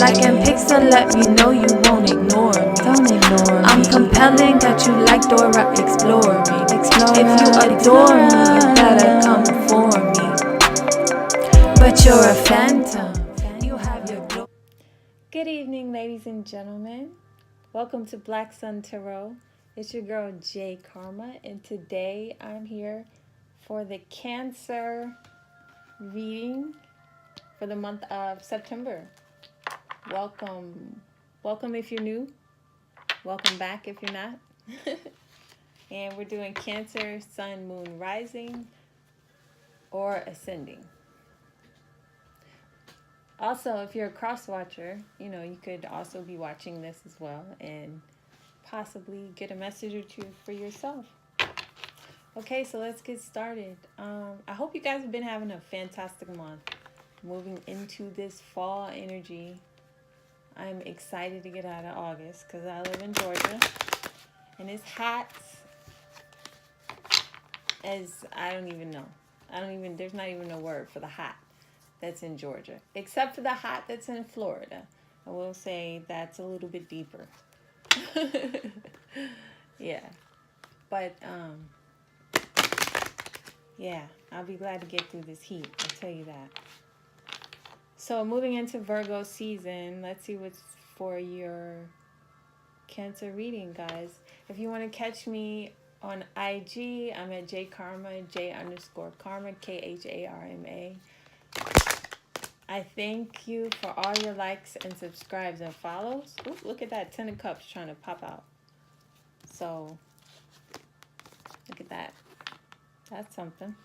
drag and pixel, let me know you won't ignore me. Don't ignore me. I'm compelling that you like Dora, explore me. If you adore me, you better come for me. But you're a phantom. You have your glow. Good evening, ladies and gentlemen. Welcome to Black Sun Tarot. It's your girl, Kharma, and today I'm here for the Cancer reading for the month of September. Welcome. Welcome if you're new. Welcome back if you're not. And we're doing Cancer, Sun, Moon, Rising, or Ascending. Also, if you're a cross watcher, you could also be watching this as well and possibly get a message or two for yourself. Okay, so let's get started. I hope you guys have been having a fantastic month. Moving into this fall energy, I'm excited to get out of August because I live in Georgia and it's hot as I don't even know. There's not even a word for the hot that's in Georgia, except for the hot that's in Florida. I will say that's a little bit deeper. Yeah. But, yeah, I'll be glad to get through this heat. I'll tell you that. So moving into Virgo season, let's see what's for your Cancer reading, guys. If you want to catch me on IG, I'm at Kharma, J_Karma, KHARMA. I thank you for all your likes and subscribes and follows. Ooh, look at that, 10 of Cups trying to pop out. So, look at that. That's something.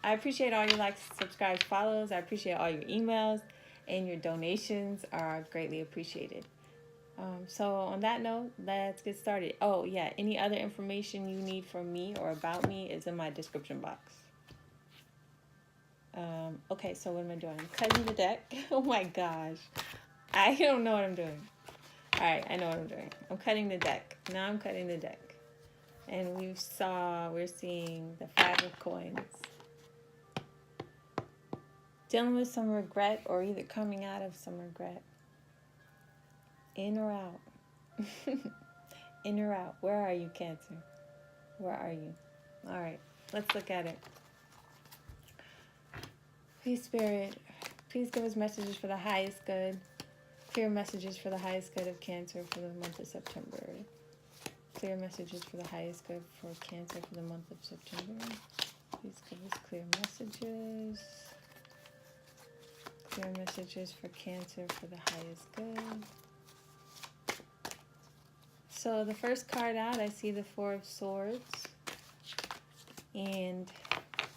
I appreciate all your likes, subscribes, follows. I appreciate all your emails, and your donations are greatly appreciated. So on that note, let's get started. Oh yeah, any other information you need from me or about me is in my description box. Okay, so what am I doing? I'm cutting the deck. Oh my gosh. I don't know what I'm doing. Alright, I know what I'm doing. I'm cutting the deck. Now I'm cutting the deck. And we're seeing the 5 of Coins. Dealing with some regret or either coming out of some regret. In or out? In or out? Where are you, Cancer? Where are you? Alright, let's look at it. Please, Spirit, please give us messages for the highest good. Clear messages for the highest good of Cancer for the month of September. Clear messages for the highest good for Cancer for the month of September. Please give us clear messages. Clear messages for Cancer for the highest good. So the first card out, I see the 4 of Swords. And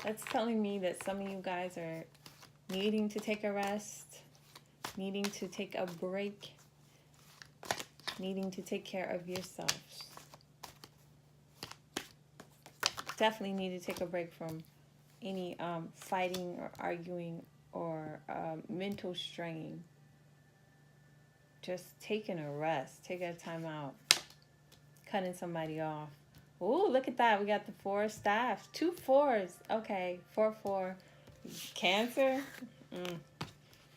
that's telling me that some of you guys are needing to take a rest, needing to take a break, needing to take care of yourselves. Definitely need to take a break from any fighting or arguing or mental strain. Just taking a rest, taking a time out, cutting somebody off. Ooh, look at that. We got the 4 of Staffs. 2 4s. Okay, 4-4. Cancer.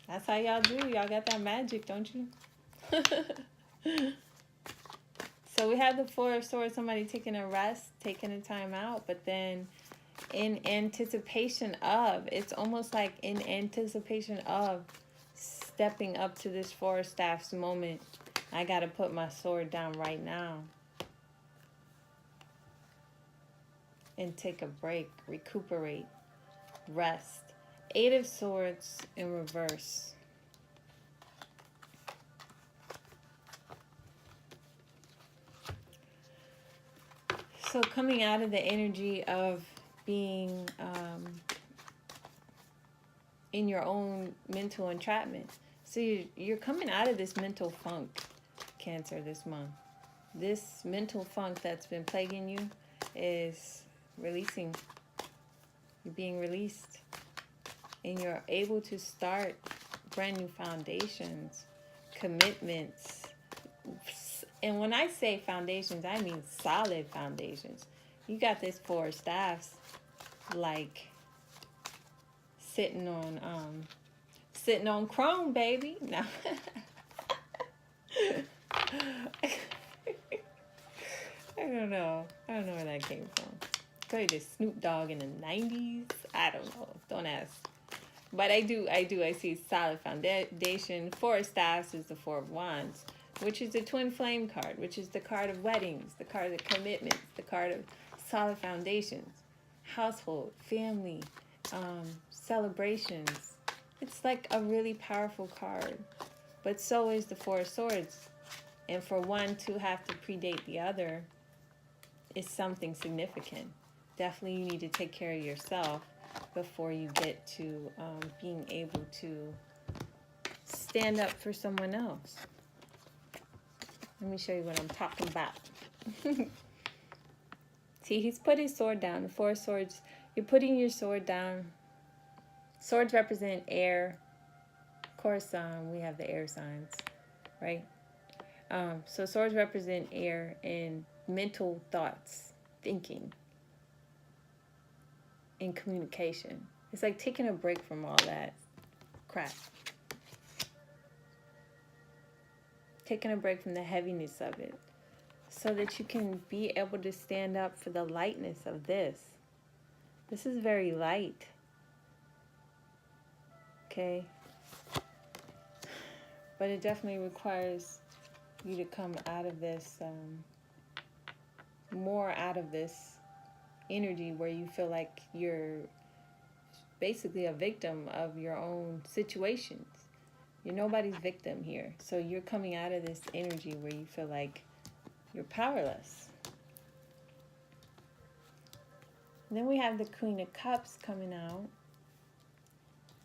That's how y'all do. Y'all got that magic, don't you? So we have the 4 of Swords. Somebody taking a rest, taking a time out. But then in anticipation of, it's almost like in anticipation of stepping up to this 4 of Staffs moment. I got to put my sword down right now. And take a break, recuperate, rest. 8 of Swords in reverse. So coming out of the energy of being in your own mental entrapment. So you're coming out of this mental funk, Cancer, this month. This mental funk that's been plaguing you is releasing. You're being released. And you're able to start brand new foundations, commitments. And when I say foundations, I mean solid foundations. You got this 4 of Staffs like sitting on sitting on chrome, baby. No. I don't know where that came from. Probably the Snoop Dogg in the 90s. I don't know. Don't ask. But I do. I see solid foundation. Four of Staffs is the Four of Wands, which is the Twin Flame card, which is the card of weddings, the card of commitments, the card of solid foundations, household, family, celebrations. It's like a really powerful card. But so is the Four of Swords. And for one to have to predate the other is something significant. Definitely you need to take care of yourself before you get to being able to stand up for someone else. Let me show you what I'm talking about. See, he's put his sword down. The Four of Swords, you're putting your sword down. Swords represent air. Of course, we have the air signs, right? So swords represent air and mental thoughts, thinking, and communication. It's like taking a break from all that crap. Taking a break from the heaviness of it so that you can be able to stand up for the lightness of this. This is very light. Okay? But it definitely requires you to come out of this, more out of this energy where you feel like you're basically a victim of your own situations. You're nobody's victim here. So you're coming out of this energy where you feel like you're powerless. And then we have the Queen of Cups coming out.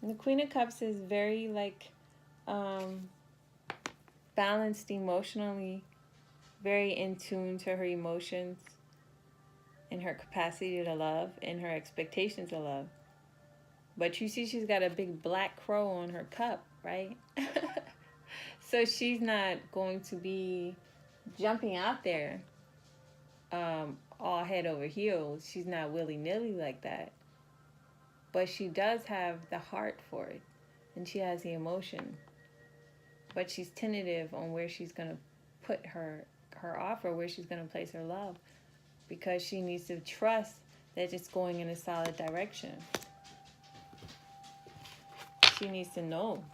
And the Queen of Cups is very like balanced emotionally, very in tune to her emotions and her capacity to love and her expectations of love. But you see she's got a big black crow on her cup, right? So she's not going to be jumping out there all head over heels. She's not willy-nilly like that. But she does have the heart for it. And she has the emotion. But she's tentative on where she's going to put her offer, where she's going to place her love. Because she needs to trust that it's going in a solid direction. She needs to know.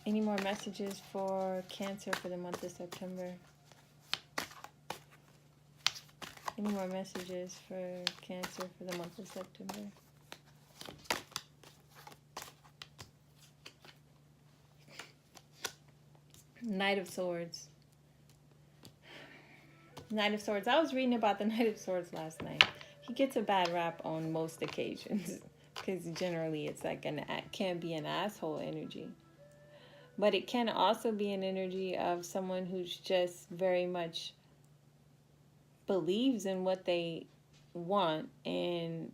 Any more messages for Cancer for the month of September? Any more messages for Cancer for the month of September? Knight of Swords. Knight of Swords. I was reading about the Knight of Swords last night. He gets a bad rap on most occasions because generally it's like can be an asshole energy. But it can also be an energy of someone who's just very much believes in what they want and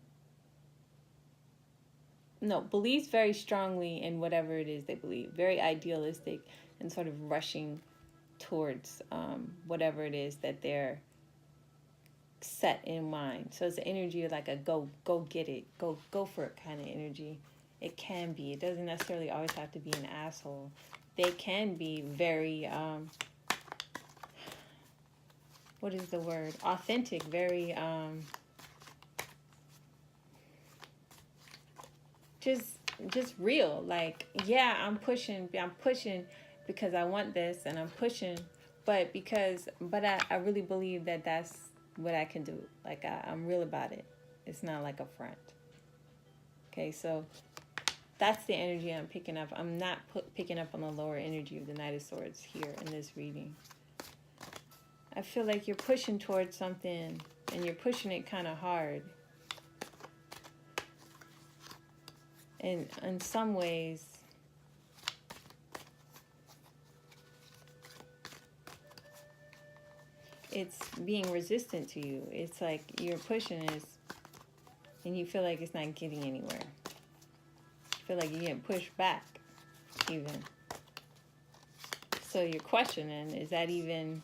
believes very strongly in whatever it is they believe. Very idealistic and sort of rushing towards whatever it is that they're set in mind. So it's an energy of like a go get it, go for it kind of energy. It can be. It doesn't necessarily always have to be an asshole. They can be very, what is the word? Authentic, very, just real. Like, yeah, I'm pushing because I want this and I'm pushing, but I really believe that that's what I can do. Like, I'm real about it. It's not like a front. Okay, so that's the energy I'm picking up. I'm not picking up on the lower energy of the Knight of Swords here in this reading. I feel like you're pushing towards something and you're pushing it kind of hard. And in some ways, it's being resistant to you. It's like you're pushing this and you feel like it's not getting anywhere. You feel like you're getting pushed back even. So you're questioning, is that even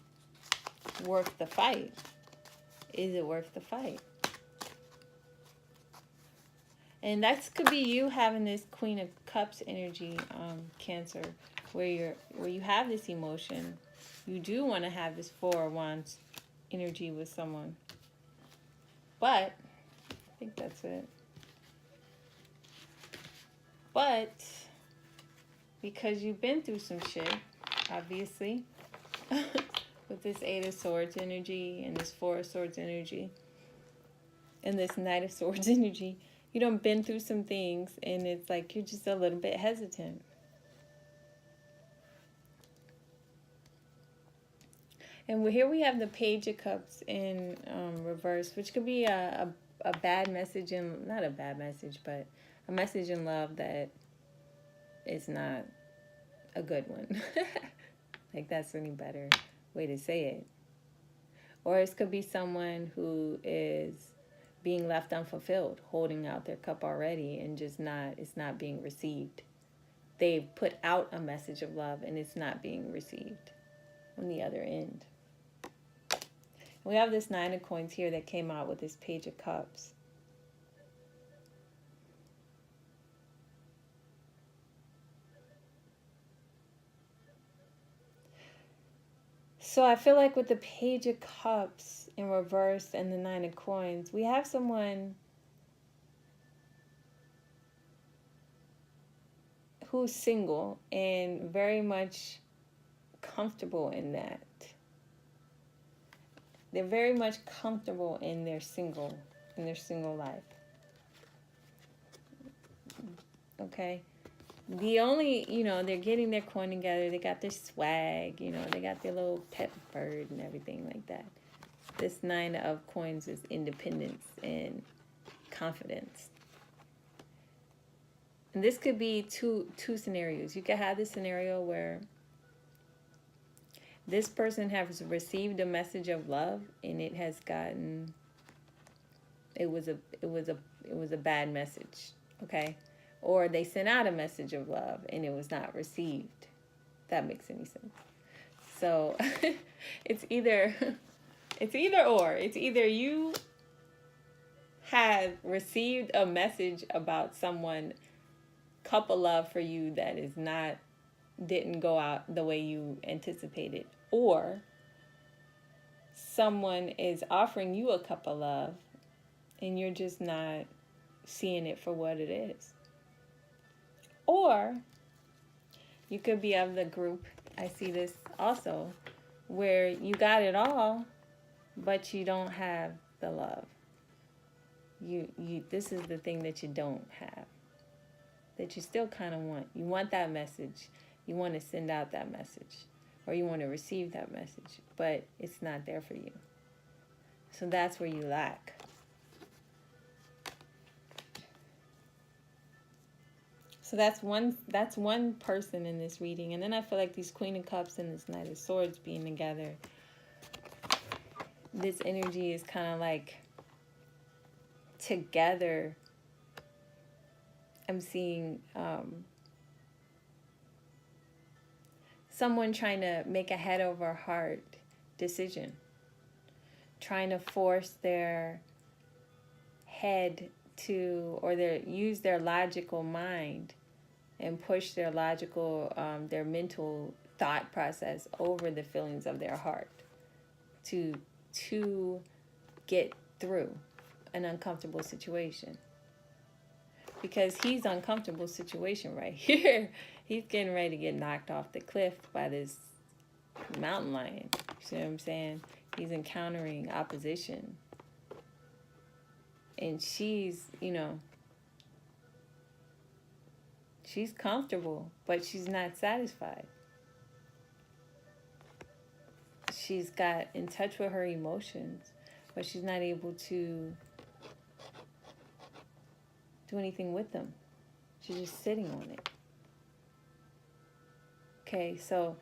worth the fight? Is it worth the fight? And that could be you having this Queen of Cups energy, Cancer, where you have this emotion. You do want to have this Four of Wands energy with someone. But I think that's it. But because you've been through some shit, obviously, with this Eight of Swords energy and this Four of Swords energy and this Knight of Swords energy, you done been through some things, and it's like you're just a little bit hesitant. And here we have the Page of Cups in reverse, which could be a bad message, not a bad message, but a message in love that is not a good one. Like, that's any better way to say it. Or it could be someone who is being left unfulfilled, holding out their cup already, and it's not being received. They've put out a message of love and it's not being received on the other end. We have this Nine of Coins here that came out with this Page of Cups. So I feel like with the Page of Cups in reverse and the Nine of Coins, we have someone who's single and very much comfortable in that. They're very much comfortable in their single life. Okay? The only, they're getting their coin together. They got their swag, they got their little pet bird and everything like that. This Nine of Coins is independence and confidence. And this could be two scenarios. You could have this scenario where this person has received a message of love and it was a bad message, okay? Or they sent out a message of love and it was not received. If that makes any sense. So it's either or. It's either you have received a message about someone, couple love for you that didn't go out the way you anticipated, or someone is offering you a cup of love and you're just not seeing it for what it is. Or you could be of the group, I see this also, where you got it all, but you don't have the love. This is the thing that you don't have, that you still kind of want. You want that message. You want to send out that message, or you want to receive that message, but it's not there for you. So that's where you lack. So that's one person in this reading. And then I feel like these Queen of Cups and this Knight of Swords being together, this energy is kind of like together. I'm seeing someone trying to make a head over heart decision, trying to force their head to, or use their logical mind and push their logical, their mental thought process over the feelings of their heart to get through an uncomfortable situation. Because he's uncomfortable situation right here. He's getting ready to get knocked off the cliff by this mountain lion. You see what I'm saying? He's encountering opposition. And she's, she's comfortable, but she's not satisfied. She's got in touch with her emotions, but she's not able to do anything with them. She's just sitting on it. Okay, so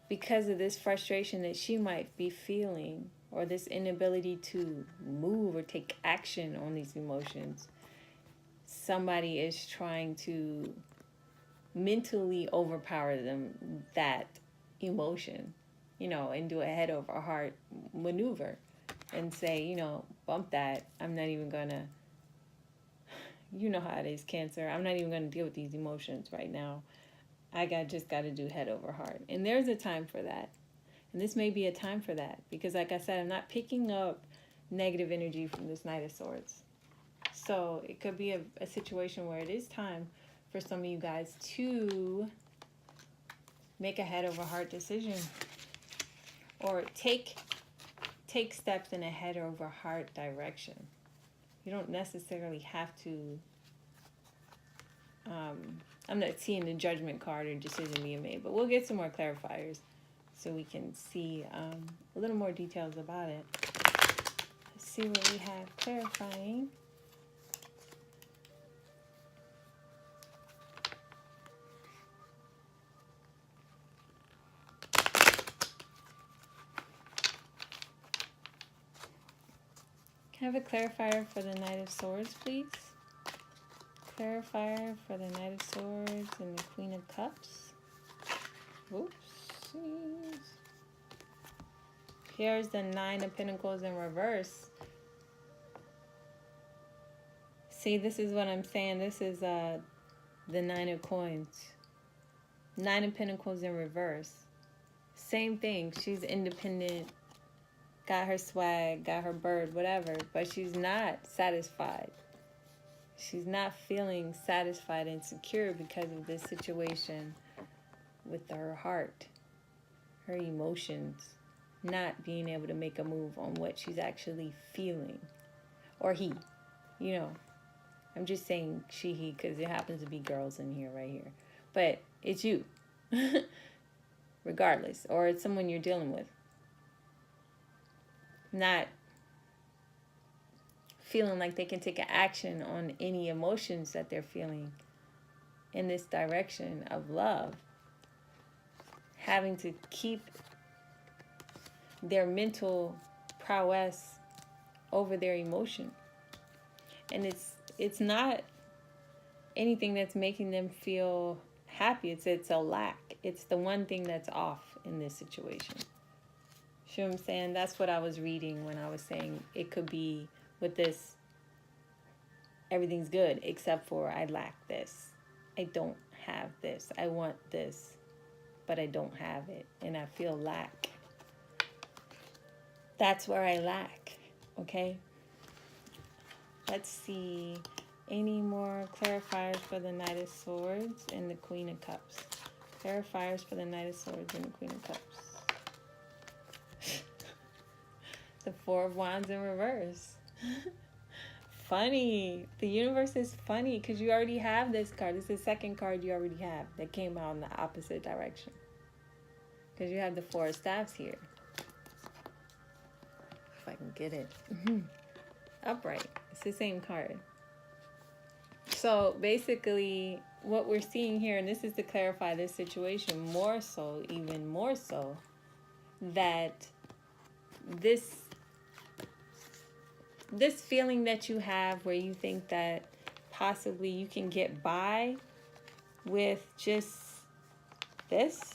because of this frustration that she might be feeling, or this inability to move or take action on these emotions, somebody is trying to mentally overpower them, that emotion, and do a head over heart maneuver and say, bump that. I'm not even gonna you know how it is, Cancer. I'm not even going to deal with these emotions right now. Just got to do head over heart. And there's a time for that. And this may be a time for that. Because like I said, I'm not picking up negative energy from this Knight of Swords. So it could be a situation where it is time for some of you guys to make a head over heart decision. Or take steps in a head over heart direction. You don't necessarily have to... I'm not seeing the judgment card or decision being made, but we'll get some more clarifiers so we can see a little more details about it. Let's see what we have clarifying. Can I have a clarifier for the Knight of Swords, please? Clarifier for the Knight of Swords and the Queen of Cups. Oopsies. Here's the Nine of Pentacles in reverse. See, this is what I'm saying. This is the Nine of Coins. Nine of Pentacles in reverse. Same thing. She's independent. Got her swag, got her bird, whatever. But she's not satisfied. She's not feeling satisfied and secure because of this situation with her heart, her emotions, not being able to make a move on what she's actually feeling. Or he, you know. I'm just saying she, he, because it happens to be girls in here, right here. But it's you, regardless. Or it's someone you're dealing with. Not feeling like they can take an action on any emotions that they're feeling in this direction of love. Having to keep their mental prowess over their emotion. And it's not anything that's making them feel happy. It's a lack. It's the one thing that's off in this situation. See what I'm saying? That's what I was reading when I was saying it could be with this, everything's good except for I lack this. I don't have this. I want this, but I don't have it. And I feel lack. That's where I lack. Okay? Let's see. Any more clarifiers for the Knight of Swords and the Queen of Cups? Clarifiers for the Knight of Swords and the Queen of Cups. The Four of Wands in reverse. Funny. The universe is funny because you already have this card. It's the second card you already have that came out in the opposite direction. Because you have the Four of Staffs here. If I can get it. Upright. It's the same card. So basically what we're seeing here, and this is to clarify this situation more so, even more so, that this feeling that you have where you think that possibly you can get by with just this,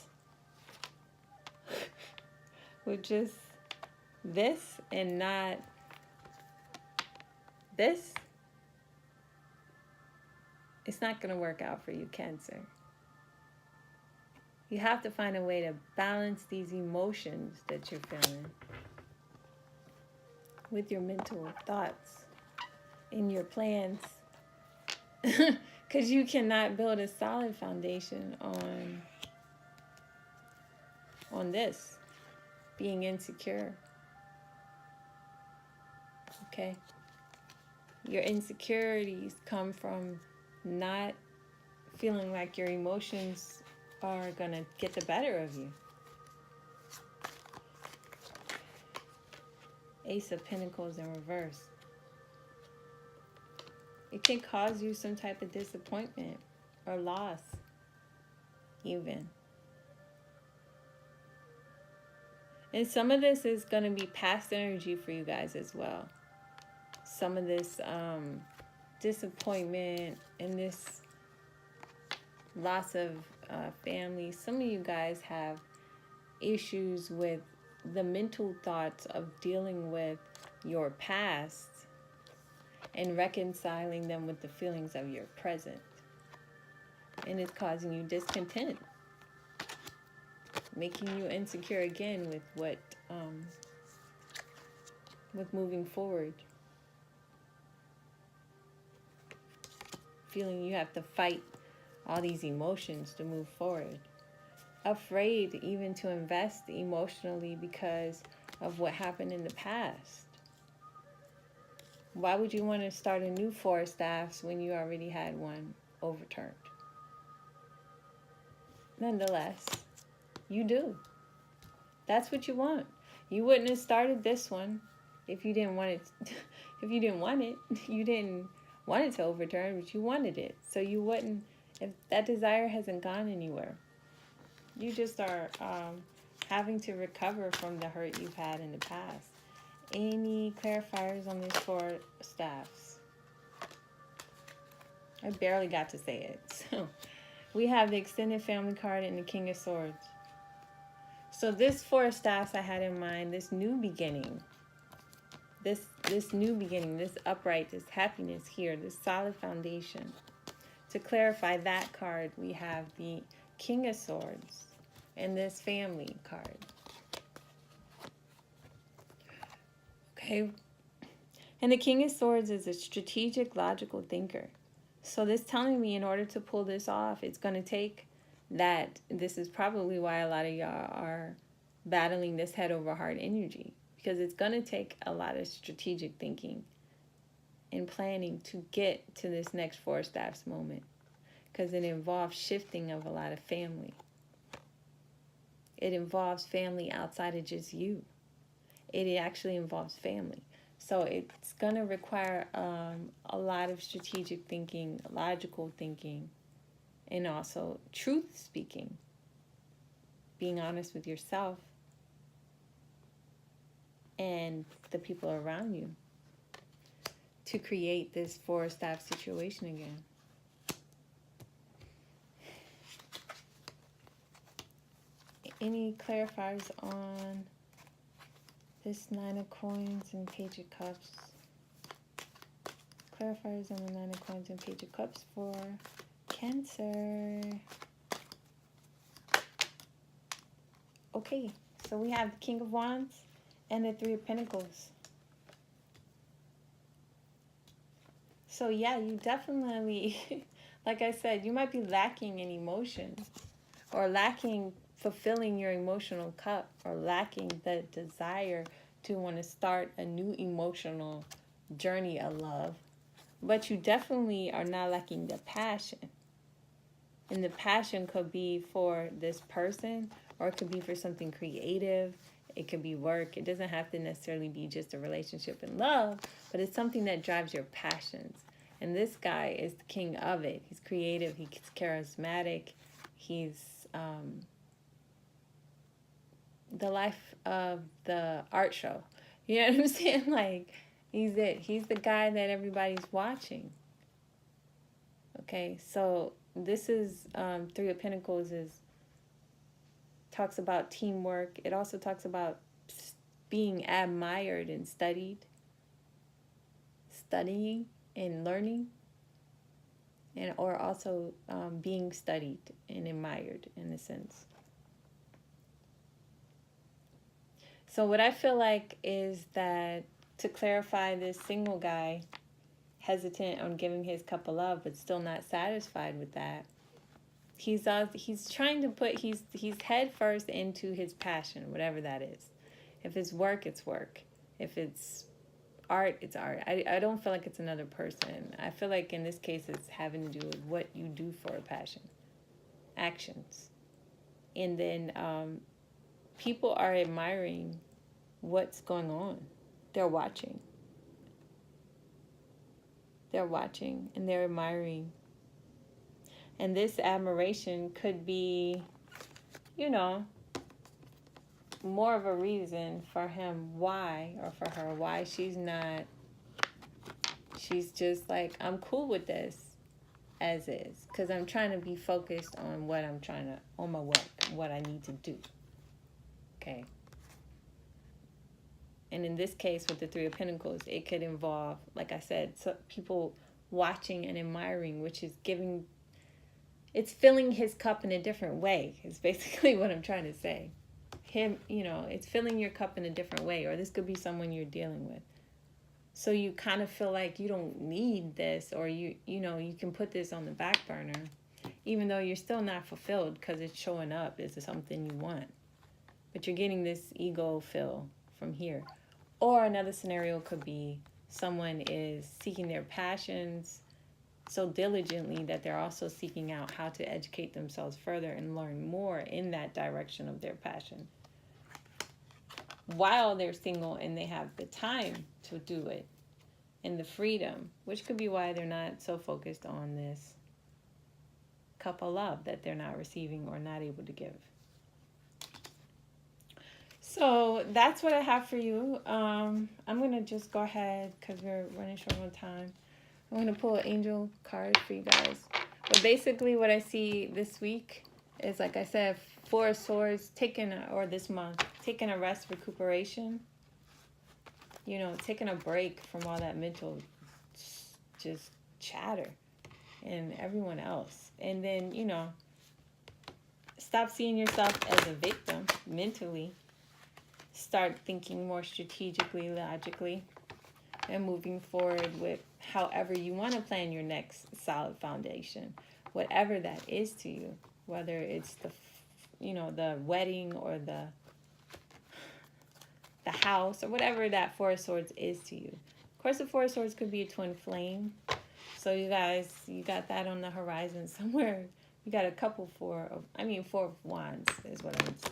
with just this and not this, it's not going to work out for you, Cancer. You have to find a way to balance these emotions that you're feeling with your mental thoughts in your plans. Because you cannot build a solid foundation on this, being insecure. Okay? Your insecurities come from not feeling like your emotions are going to get the better of you. Ace of Pentacles in reverse. It can cause you some type of disappointment or loss, even. And some of this is going to be past energy for you guys as well. Some of this disappointment and this loss of family. Some of you guys have issues with the mental thoughts of dealing with your past and reconciling them with the feelings of your present. And it's causing you discontent, making you insecure again with with moving forward. Feeling you have to fight all these emotions to move forward. Afraid even to invest emotionally because of what happened in the past. Why would you want to start a new forest staffs when you already had one overturned? Nonetheless, you do. That's what you want. You wouldn't have started this one if you didn't want it. If you didn't want it, you didn't want it to overturn, but you wanted it. So you wouldn't. If that desire hasn't gone anywhere, you just are having to recover from the hurt you've had in the past. Any clarifiers on these 4 staffs? I barely got to say it. So we have the extended family card and the King of Swords. So this 4 staffs I had in mind, this new beginning, this new beginning, this upright, this happiness here, this solid foundation. To clarify that card, we have the King of Swords and this family card. Okay. And the King of Swords is a strategic, logical thinker. So this telling me in order to pull this off, it's going to take that. This is probably why a lot of y'all are battling this head over heart energy, because it's going to take a lot of strategic thinking and planning to get to this next 4 staffs moment, because it involves shifting of a lot of family. It involves family outside of just you. It actually involves family. So it's going to require a lot of strategic thinking, logical thinking, and also truth speaking, being honest with yourself and the people around you to create this 4 staff situation again. Any clarifiers on this 9 of Coins and Page of Cups? Clarifiers on the 9 of Coins and Page of Cups for Cancer. Okay, so we have the King of Wands and the 3 of Pentacles. So yeah, you definitely, like I said, you might be lacking in emotion, or lacking fulfilling your emotional cup, or lacking the desire to want to start a new emotional journey of love. But you definitely are not lacking the passion. And the passion could be for this person, or it could be for something creative. It could be work. It doesn't have to necessarily be just a relationship and love, but it's something that drives your passions. And this guy is the king of it. He's creative. He's charismatic. He's the life of the art show. You know what I'm saying? Like, he's it. He's the guy that everybody's watching. Okay, so this is 3 of Pentacles talks about teamwork. It also talks about being admired and studying and learning, and or also being studied and admired in a sense. So what I feel like is that, to clarify, this single guy hesitant on giving his cup of love, but still not satisfied with that. He's trying to put, he's head first into his passion, whatever that is. If it's work, it's work. If it's art, it's art. I don't feel like it's another person. I feel like in this case it's having to do with what you do for a passion. Actions. And then people are admiring what's going on. They're watching. They're watching and they're admiring. And this admiration could be, you know, more of a reason for him why, or for her why she's just like, I'm cool with this as is, because I'm trying to be focused on what on my work, what I need to do. Okay. And in this case, with the Three of Pentacles, it could involve, like I said, so people watching and admiring, which is giving, it's filling his cup in a different way, is basically what I'm trying to say. Him, you know, it's filling your cup in a different way, or this could be someone you're dealing with. So you kind of feel like you don't need this, or you know, you can put this on the back burner, even though you're still not fulfilled because it's showing up as something you want. But you're getting this ego fill from here. Or another scenario could be someone is seeking their passions so diligently that they're also seeking out how to educate themselves further and learn more in that direction of their passion, while they're single and they have the time to do it and the freedom, which could be why they're not so focused on this cup of love that they're not receiving or not able to give. So that's what I have for you. I'm going to just go ahead because we're running short on time. I'm going to pull an angel card for you guys. But basically what I see this week is, like I said, Four of Swords, or this month, taking a rest, recuperation. You know, taking a break from all that mental just chatter and everyone else. And then, you know, stop seeing yourself as a victim mentally. Start thinking more strategically, logically, and moving forward with however you want to plan your next solid foundation, whatever that is to you, whether it's the, you know, the wedding or the house or whatever that Four of Swords is to you. Of course, the Four of Swords could be a twin flame. So you guys, you got that on the horizon somewhere. You got a couple Four of Wands is what I would say.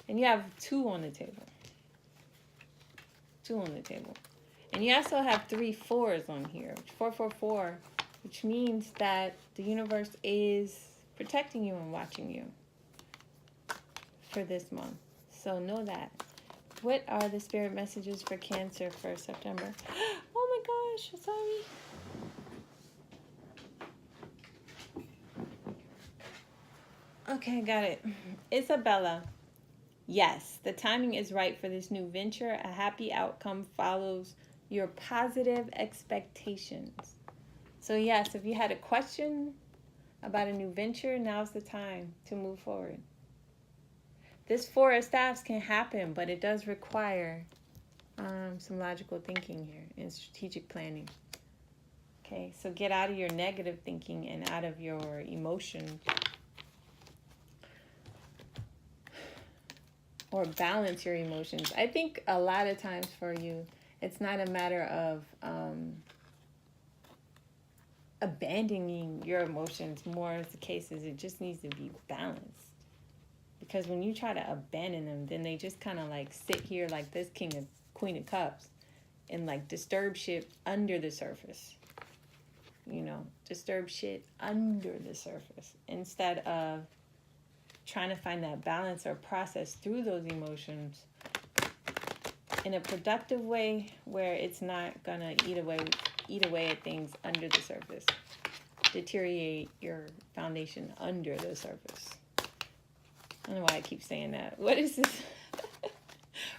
And you have two on the table. Two on the table. And you also have 3 4s on here. 444, which means that the universe is protecting you and watching you for this month. So know that. What are the spirit messages for Cancer for September? Oh my gosh, sorry. Okay, got it. Isabella. Yes, the timing is right for this new venture. A happy outcome follows your positive expectations. So yes, if you had a question about a new venture, now's the time to move forward. This Four of Staffs can happen, but it does require some logical thinking here and strategic planning. Okay, so get out of your negative thinking and out of your emotions. Or balance your emotions. I think a lot of times for you, it's not a matter of abandoning your emotions. More as the case is, it just needs to be balanced. Because when you try to abandon them, then they just kind of like sit here like this Queen of Cups and like disturb shit under the surface. You know, disturb shit under the surface instead of trying to find that balance or process through those emotions in a productive way where it's not gonna eat away at things under the surface, deteriorate your foundation under the surface. I don't know why I keep saying that. What is this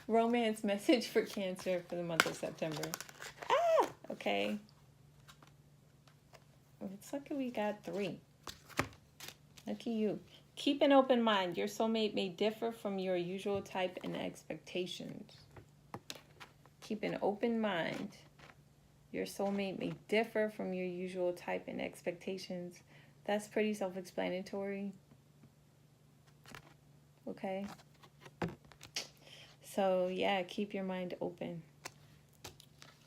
romance message for Cancer for the month of September? Okay. It's lucky we got 3. Lucky you. Keep an open mind. Your soulmate may differ from your usual type and expectations. Keep an open mind. Your soulmate may differ from your usual type and expectations. That's pretty self-explanatory. Okay? So, yeah, keep your mind open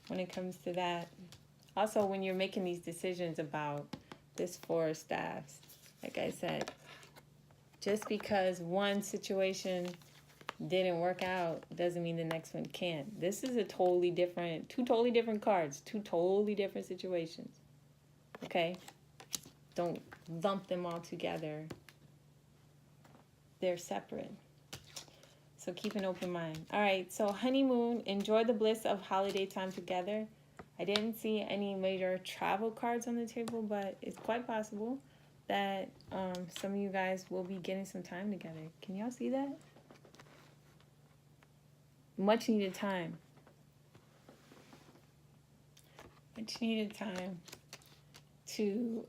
when it comes to that. Also, when you're making these decisions about this Four of Staffs, like I said, just because one situation didn't work out doesn't mean the next one can't. This is two totally different cards, 2 totally different situations. Okay? Don't lump them all together. They're separate. So keep an open mind. All right, so honeymoon, enjoy the bliss of holiday time together. I didn't see any major travel cards on the table, but it's quite possible that some of you guys will be getting some time together. Can y'all see that? Much needed time. I just needed time to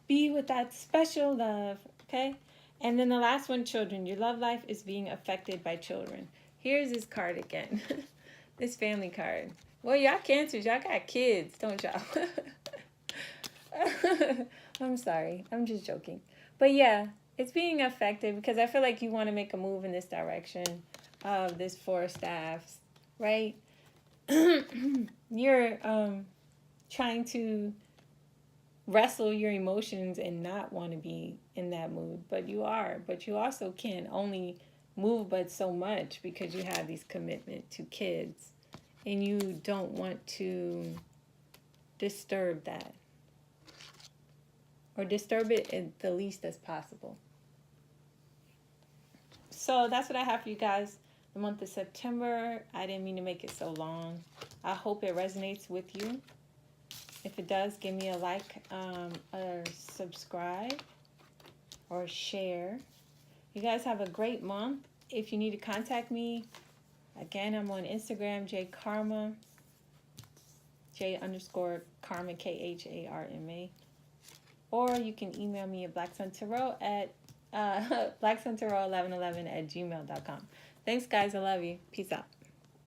be with that special love, okay? And then the last one, children. Your love life is being affected by children. Here's this card again. This family card. Well, y'all Cancers, y'all got kids, don't y'all? I'm sorry. I'm just joking. But yeah, it's being affected because I feel like you want to make a move in this direction of this Four of Staffs, right? You're trying to wrestle your emotions and not want to be in that mood, but you are. But you also can only move but so much because you have these commitment to kids and you don't want to disturb that or disturb it at the least as possible. So that's what I have for you guys the month of September. I didn't mean to make it so long. I hope it resonates with you. If it does, give me a like, or subscribe, or share. You guys have a great month. If you need to contact me, again, I'm on Instagram, Kharma, J_Kharma, KHARMA. Or you can email me at blacksuntarot at blacksuntarot1111 at gmail.com. Thanks, guys. I love you. Peace out.